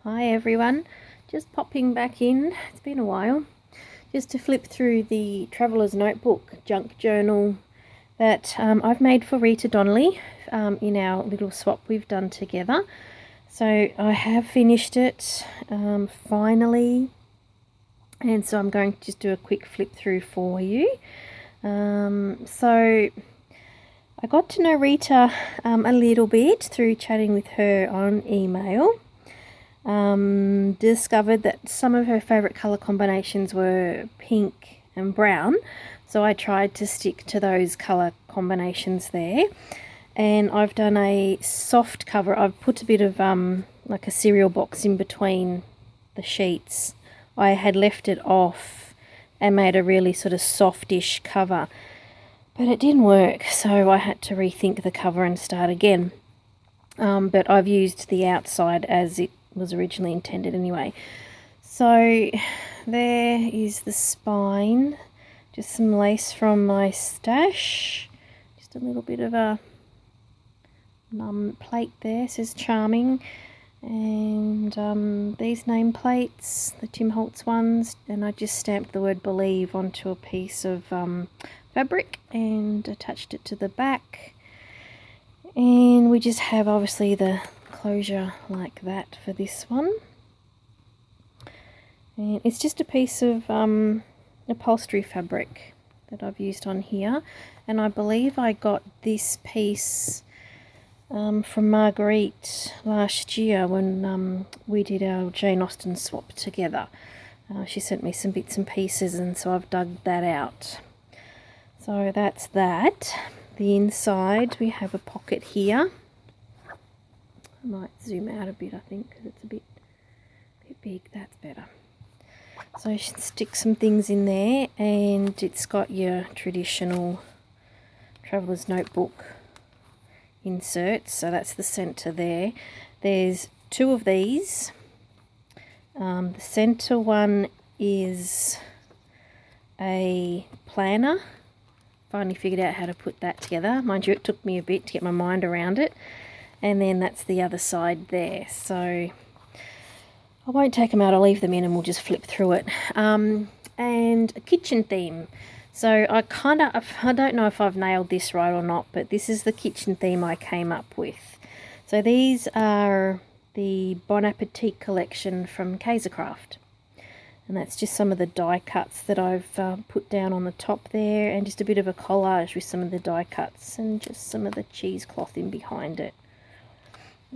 Hi everyone, just popping back in, it's been a while, just to flip through the Traveller's Notebook junk journal that I've made for Rita Donnelly in our little swap we've done together. So I have finished it finally, and so I'm going to just do a quick flip through for you. So I got to know Rita a little bit through chatting with her on email. Discovered that some of her favourite colour combinations were pink and brown, so I tried to stick to those colour combinations there. And I've done a soft cover. I've put a bit of like a cereal box in between the sheets. I had left it off and made a really sort of softish cover, but it didn't work, so I had to rethink the cover and start again. But I've used the outside as it was originally intended anyway. So there is the spine, just some lace from my stash, just a little bit of a plate there, says charming, and these nameplates, the Tim Holtz ones, and I just stamped the word believe onto a piece of fabric and attached it to the back. And we just have obviously the closure like that for this one, and it's just a piece of upholstery fabric that I've used on here, and I believe I got this piece from Marguerite last year when we did our Jane Austen swap together. She sent me some bits and pieces, and so I've dug that out. So that's that. The inside, we have a pocket here. I might zoom out a bit, I think, because it's a bit big. That's better. So you should stick some things in there, and it's got your traditional Traveller's Notebook inserts. So that's the centre there. There's two of these. The centre one is a planner. Finally figured out how to put that together. Mind you, it took me a bit to get my mind around it. And then that's the other side there. So I won't take them out, I'll leave them in and we'll just flip through it. And a kitchen theme. So I don't know if I've nailed this right or not, but this is the kitchen theme I came up with. So these are the Bon Appetit Collection from Kaisercraft. And that's just some of the die cuts that I've put down on the top there, and just a bit of a collage with some of the die cuts and just some of the cheesecloth in behind it.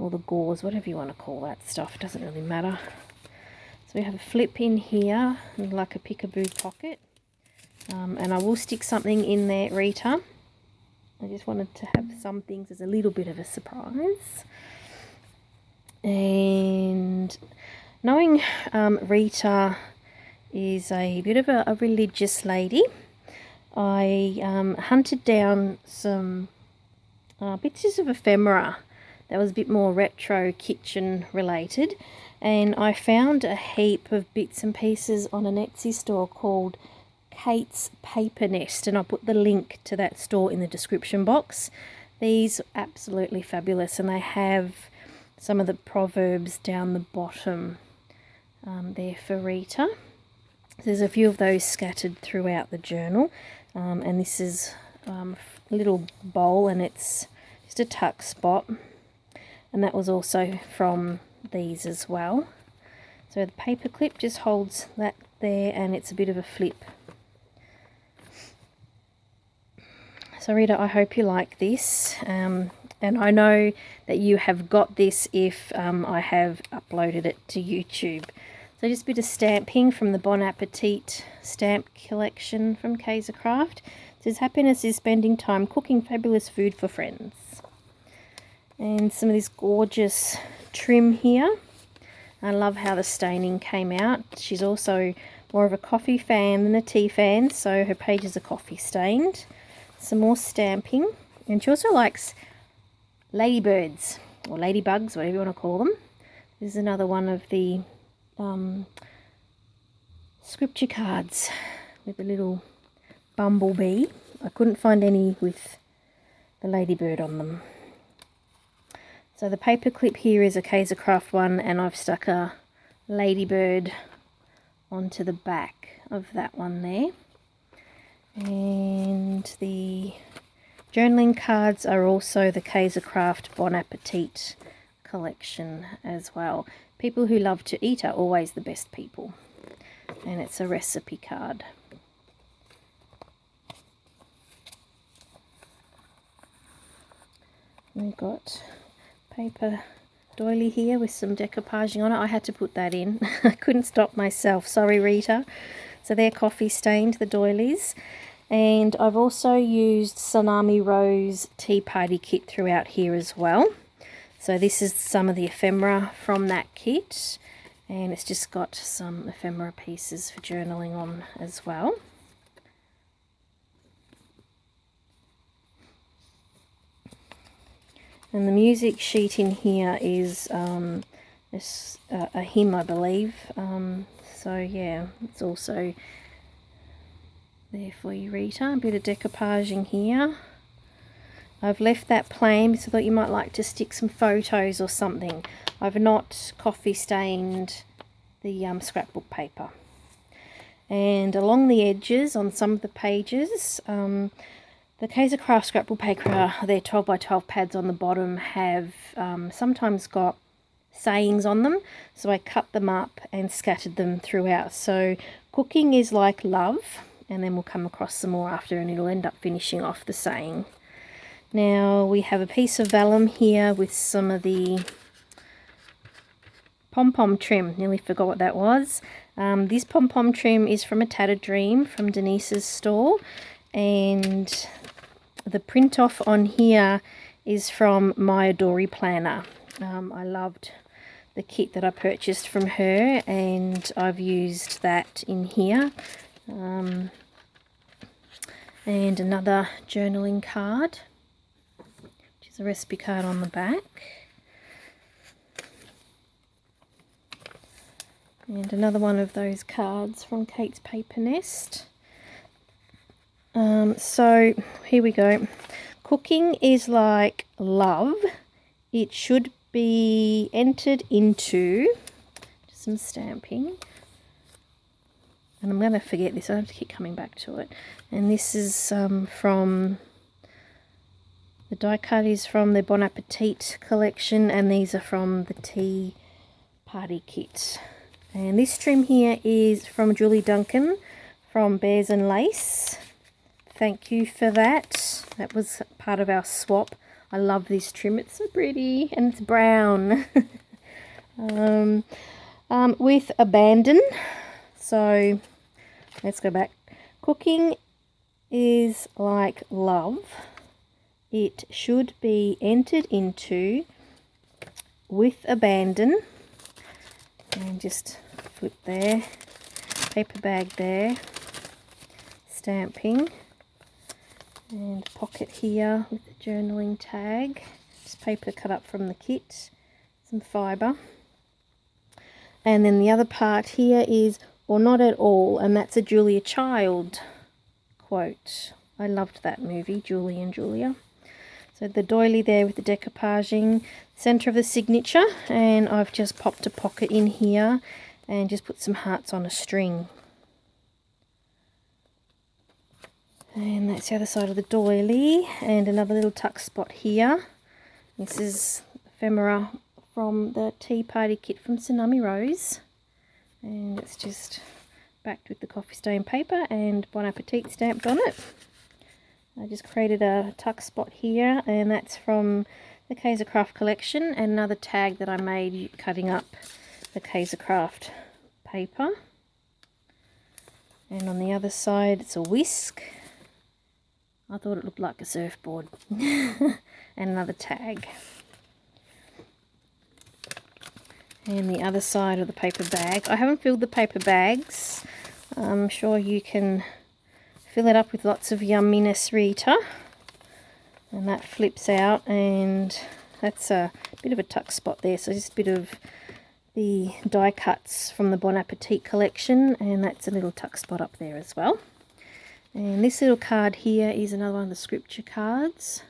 Or the gauze, whatever you want to call that stuff, it doesn't really matter. So we have a flip in here, like a peekaboo pocket. And I will stick something in there, Rita. I just wanted to have some things as a little bit of a surprise. And knowing Rita is a bit of a religious lady, I hunted down some bits of ephemera that was a bit more retro kitchen related, and I found a heap of bits and pieces on an Etsy store called Katespapernest, and I'll put the link to that store in the description box. These are absolutely fabulous, and they have some of the proverbs down the bottom there for Rita. There's a few of those scattered throughout the journal, and this is a little bowl, and it's just a tuck spot. And that was also from these as well. So the paper clip just holds that there, and it's a bit of a flip. So Rita, I hope you like this. And I know that you have got this if I have uploaded it to YouTube. So just a bit of stamping from the Bon Appetit stamp collection from Kaisercraft. It says, happiness is spending time cooking fabulous food for friends. And some of this gorgeous trim here. I love how the staining came out. She's also more of a coffee fan than a tea fan, so her pages are coffee stained. Some more stamping. And she also likes ladybirds, or ladybugs, whatever you want to call them. This is another one of the scripture cards with a little bumblebee. I couldn't find any with the ladybird on them. So the paper clip here is a Kaisercraft one, and I've stuck a ladybird onto the back of that one there. And the journaling cards are also the Kaisercraft Bon Appetit Collection as well. People who love to eat are always the best people. And it's a recipe card. We've got paper doily here with some decoupaging on it. I had to put that in. I couldn't stop myself. Sorry, Rita. So they're coffee stained, the doilies. And I've also used Tsunami Rose Tea Party Kit throughout here as well. So this is some of the ephemera from that kit. And it's just got some ephemera pieces for journaling on as well. And the music sheet in here is a hymn, I believe. So yeah, it's also there for you, Rita. A bit of decoupaging here. I've left that plain because I thought you might like to stick some photos or something. I've not coffee stained the scrapbook paper. And along the edges on some of the pages, the Kaisercraft scrapbook paper, their 12 by 12 pads on the bottom have sometimes got sayings on them. So I cut them up and scattered them throughout. So cooking is like love, and then we'll come across some more after and it'll end up finishing off the saying. Now we have a piece of vellum here with some of the pom-pom trim. Nearly forgot what that was. This pom-pom trim is from A Tattered Dream from Denise's store, and the print off on here is from my Adori planner. I loved the kit that I purchased from her, and I've used that in here. And another journaling card, which is a recipe card on the back. And another one of those cards from Katespapernest. So here we go. Cooking is like love. It should be entered into some stamping. And I'm going to forget this. I have to keep coming back to it. And this is from the die cut is from the Bon Appetit collection, and these are from the Tea Party Kit. And this trim here is from Julie Duncan from Bears and Lace. Thank you for that. That was part of our swap. I love this trim. It's so pretty, and it's brown. With abandon. So let's go back. Cooking is like love. It should be entered into with abandon. And just flip there. Paper bag there. Stamping. And pocket here with the journaling tag. Just paper cut up from the kit. Some fibre. And then the other part here is, or not at all, and that's a Julia Child quote. I loved that movie, Julie and Julia. So the doily there with the decoupaging, centre of the signature, and I've just popped a pocket in here and just put some hearts on a string. And that's the other side of the doily, and another little tuck spot here. This is ephemera from the Tea Party Kit from Tsunami Rose, and it's just backed with the coffee stain paper and Bon Appetit stamped on it. I just created a tuck spot here, and that's from the Kaisercraft collection, and another tag that I made cutting up the Kaisercraft paper. And on the other side it's a whisk. I thought it looked like a surfboard. And another tag. And the other side of the paper bag. I haven't filled the paper bags. I'm sure you can fill it up with lots of yumminess, Rita. And that flips out, and that's a bit of a tuck spot there. So just a bit of the die cuts from the Bon Appetit collection, and that's a little tuck spot up there as well. And this little card here is another one of the scripture cards.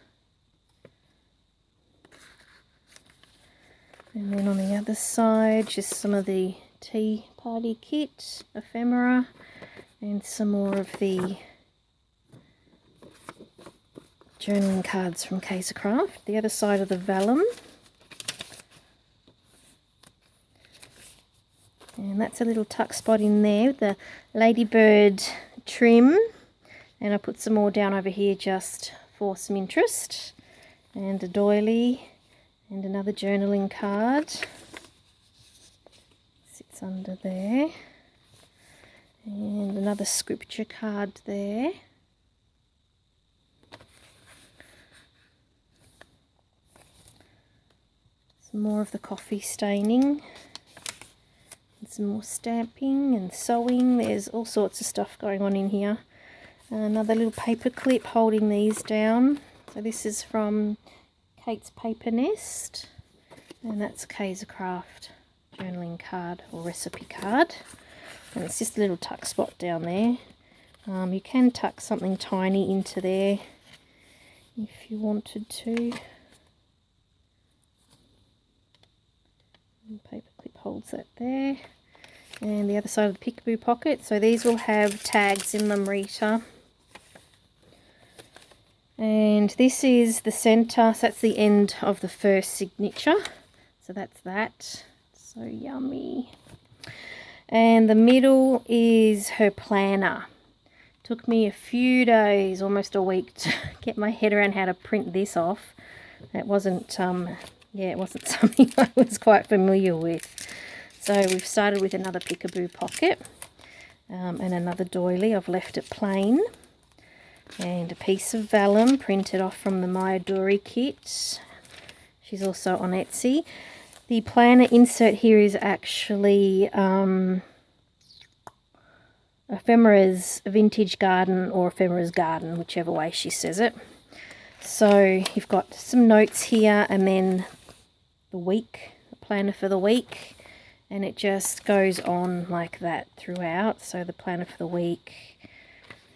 And then on the other side, just some of the tea party kit, ephemera, and some more of the journaling cards from Kaisercraft. The other side of the vellum. And that's a little tuck spot in there with the ladybird trim. And I put some more down over here just for some interest. And a doily and another journaling card. Sits under there. And another scripture card there. Some more of the coffee staining. And some more stamping and sewing. There's all sorts of stuff going on in here. Another little paper clip holding these down. So this is from Katespapernest, and that's a Kaisercraft journaling card or recipe card. And it's just a little tuck spot down there. You can tuck something tiny into there if you wanted to. And paper clip holds that there. And the other side of the peekaboo pocket. So these will have tags in them, Rita. And this is the centre, so that's the end of the first signature. So that's that. So yummy. And the middle is her planner. Took me a few days, almost a week, to get my head around how to print this off. It wasn't, it wasn't something I was quite familiar with. So we've started with another peekaboo pocket and another doily. I've left it plain. And a piece of vellum printed off from the Mayadori kit. She's also on Etsy. The planner insert here is actually Ephemera's Vintage Garden or Ephemera's Garden, whichever way she says it. So you've got some notes here and then the week, the planner for the week. And it just goes on like that throughout. So the planner for the week,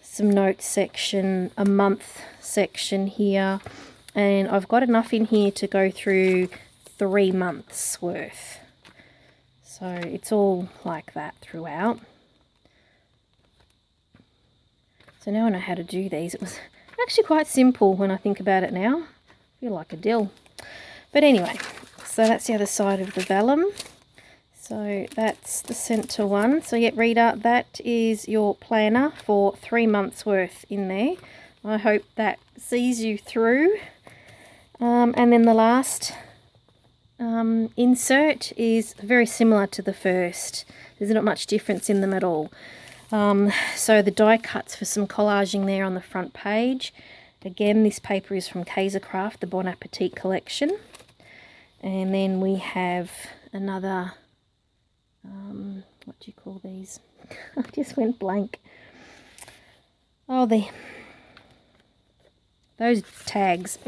some notes section, a month section here, and I've got enough in here to go through 3 months worth. So it's all like that throughout. So now I know how to do these. It was actually quite simple when I think about it now. I feel like a dill. But anyway, so that's the other side of the vellum. So that's the centre one. So yeah, Rita, that is your planner for 3 months worth in there. I hope that sees you through. And then the last insert is very similar to the first. There's not much difference in them at all. So the die cuts for some collaging there on the front page. Again, this paper is from Kaisercraft, the Bon Appetit Collection. And then we have another... what do you call these? I just went blank. Oh, those tags.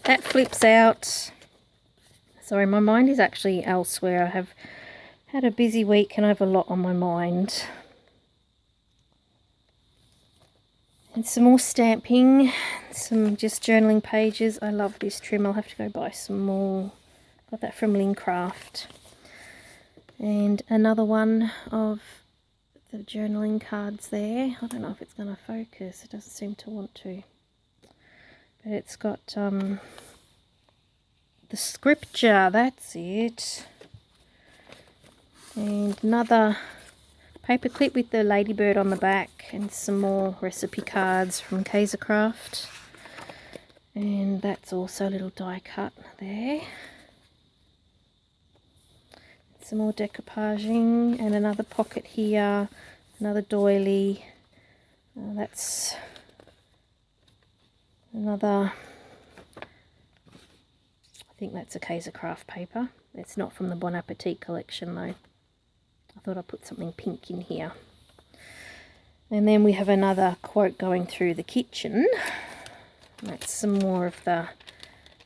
That flips out. Sorry, my mind is actually elsewhere. I have had a busy week and I have a lot on my mind. And some more stamping, some just journaling pages. I love this trim. I'll have to go buy some more. Got that from Lincraft. And another one of the journaling cards there. I don't know if it's going to focus. It doesn't seem to want to. But it's got the scripture. That's it. And another paper clip with the ladybird on the back. And some more recipe cards from Kaisercraft. And that's also a little die cut there. Some more decoupaging and another pocket here, another doily. That's another, I think that's a Kaisercraft paper. It's not from the Bon Appetit collection though. I thought I'd put something pink in here. And then we have another quote going through the kitchen. That's some more of the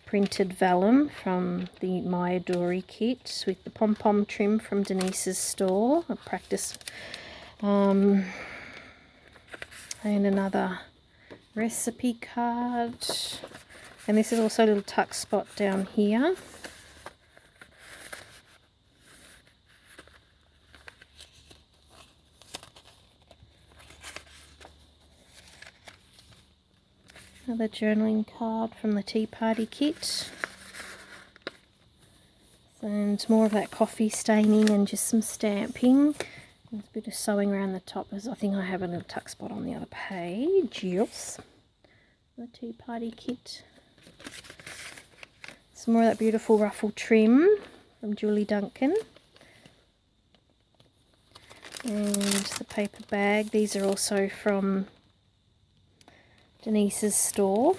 printed vellum from the Mayadori kit with the pom-pom trim from Denise's store, a practice, and another recipe card. And this is also a little tuck spot down here. Another journaling card from the Tea Party kit. And more of that coffee staining and just some stamping. There's a bit of sewing around the top, as I think I have a little tuck spot on the other page. Yes. The Tea Party kit. Some more of that beautiful ruffle trim from Julie Duncan. And the paper bag. These are also from Denise's store.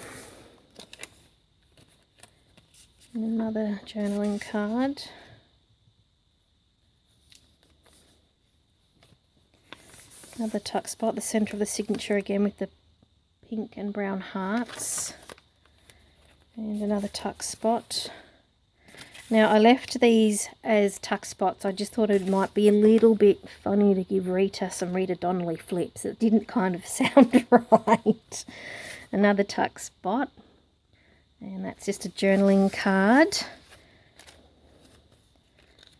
And another journaling card. Another tuck spot, the centre of the signature again with the pink and brown hearts. And another tuck spot. Now I left these as tuck spots. I just thought it might be a little bit funny to give Rita some Rita Donnelly flips. It didn't kind of sound right. Another tuck spot. And that's just a journaling card.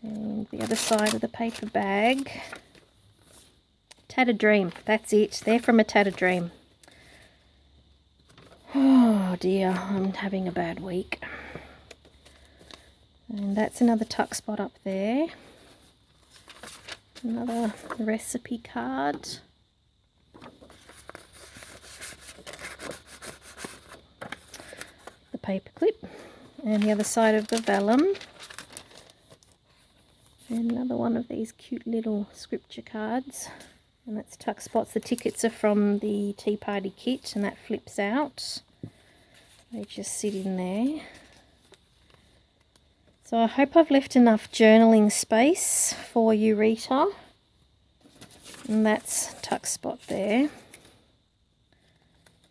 And the other side of the paper bag. Tattered Dream. That's it. They're from a Tattered Dream. Oh dear, I'm having a bad week. And that's another tuck spot up there. Another recipe card. The paper clip. And the other side of the vellum. And another one of these cute little scripture cards. And that's tuck spots. The tickets are from the Tea Party kit, and that flips out. They just sit in there. So I hope I've left enough journaling space for you, Rita. And that's tuck spot there.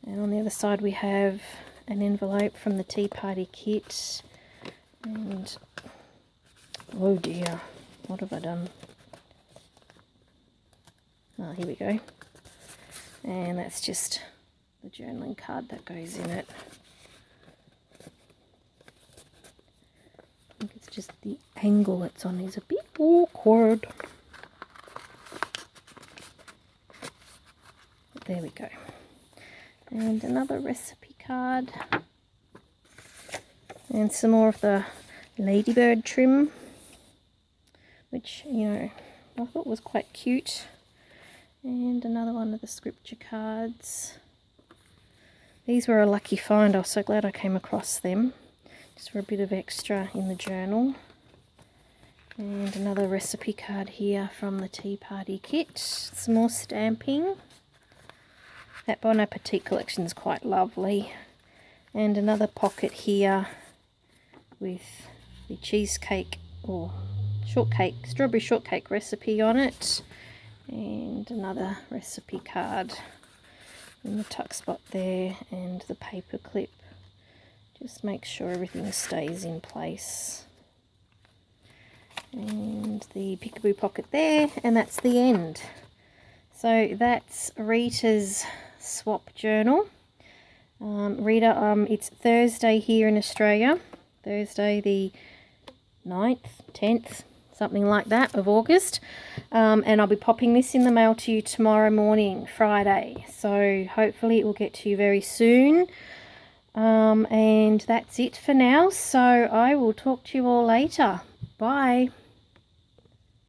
And on the other side we have an envelope from the Tea Party kit. And oh dear, what have I done? Oh, here we go. And that's just the journaling card that goes in it. I think it's just the angle it's on is a bit awkward. But there we go. And another recipe card. And some more of the ladybird trim, which, you know, I thought was quite cute. And another one of the scripture cards. These were a lucky find. I was so glad I came across them. Just for a bit of extra in the journal. And another recipe card here from the Tea Party kit. Some more stamping. That Bon Appetit Collection is quite lovely. And another pocket here with the cheesecake or shortcake, strawberry shortcake recipe on it. And another recipe card in the tuck spot there, and the paper clip. Just make sure everything stays in place. And the peekaboo pocket there, and that's the end. So that's Rita's swap journal. Rita, it's Thursday here in Australia. Thursday the 9th, 10th, something like that, of August. And I'll be popping this in the mail to you tomorrow morning, Friday. So hopefully it will get to you very soon. And that's it for now. So I will talk to you all later. Bye.